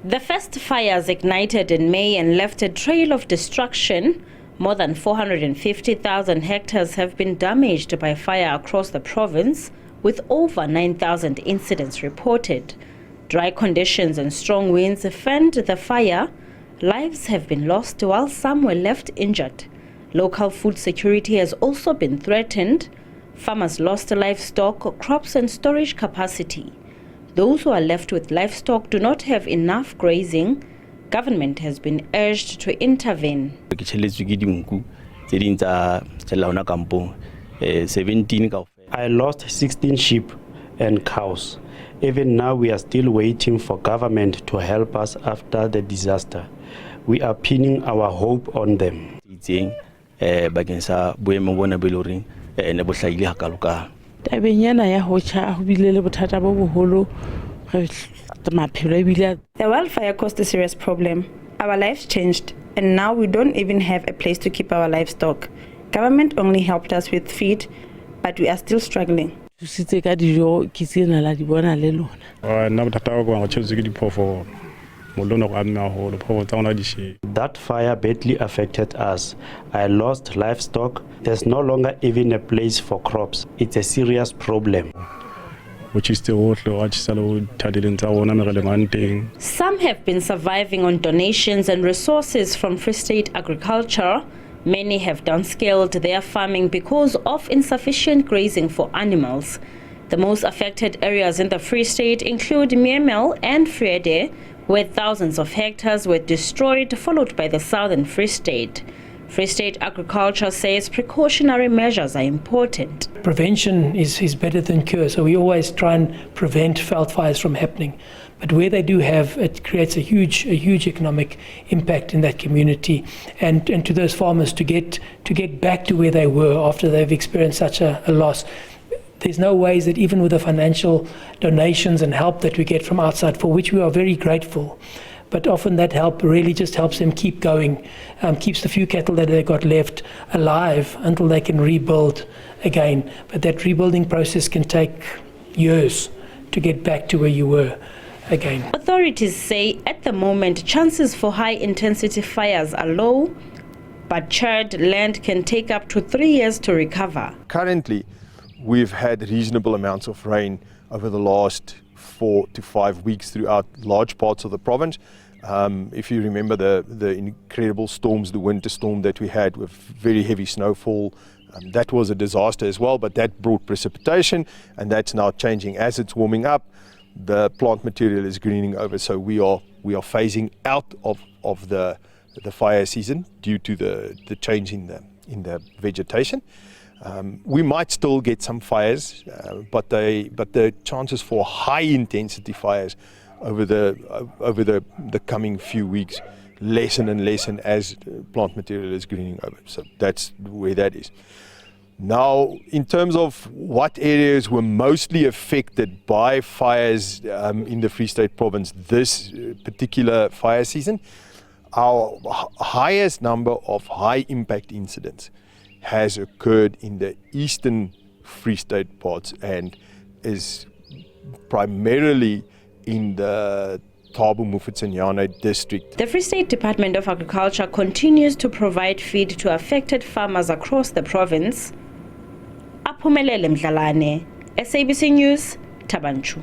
The first fires ignited in May and left a trail of destruction. More than 450,000 hectares have been damaged by fire across the province, with over 9,000 incidents reported. Dry conditions and strong winds fanned the fire. Lives have been lost while some were left injured. Local food security has also been threatened. Farmers lost livestock, crops and storage capacity. Those who are left with livestock do not have enough grazing. Government has been urged to intervene. I lost 16 sheep and cows. Even now we are still waiting for government to help us after the disaster. We are pinning our hope on them. The wildfire caused a serious problem. Our lives changed, and now we don't even have a place to keep our livestock. Government only helped us with feed, but we are still struggling. That fire badly affected us. I lost livestock. There's no longer even a place for crops. It's a serious problem. Some have been surviving on donations and resources from Free State Agriculture. Many have downscaled their farming because of insufficient grazing for animals. The most affected areas in the Free State include Miemel and Friede, where thousands of hectares were destroyed, followed by the southern Free State. Free State Agriculture says precautionary measures are important. Prevention is better than cure, so we always try and prevent wildfires from happening. But where they do have, it creates a huge economic impact in that community, and to those farmers to get back to where they were after they've experienced such a loss. There's no ways that even with the financial donations and help that we get from outside, for which we are very grateful, but often that help really just helps them keep going, keeps the few cattle that they've got left alive until they can rebuild again. But that rebuilding process can take years to get back to where you were again. Authorities say at the moment chances for high-intensity fires are low, but charred land can take up to 3 years to recover. Currently, we've had reasonable amounts of rain over the last 4 to 5 weeks throughout large parts of the province. If you remember the incredible storms, the winter storm that we had with very heavy snowfall, that was a disaster as well, but that brought precipitation, and that's now changing. As it's warming up, the plant material is greening over, so we are phasing out of the fire season due to the change in the vegetation. We might still get some fires, but the chances for high intensity fires over the coming few weeks lessen and lessen as plant material is greening over. So that's where that is. Now, in terms of what areas were mostly affected by fires in the Free State Province this particular fire season, our highest number of high impact incidents has occurred in the eastern Free State parts and is primarily in the Thabo Mofokeng district. The Free State Department of Agriculture continues to provide feed to affected farmers across the province. Aphumelele Mdlalane, SABC News, Tabanchu.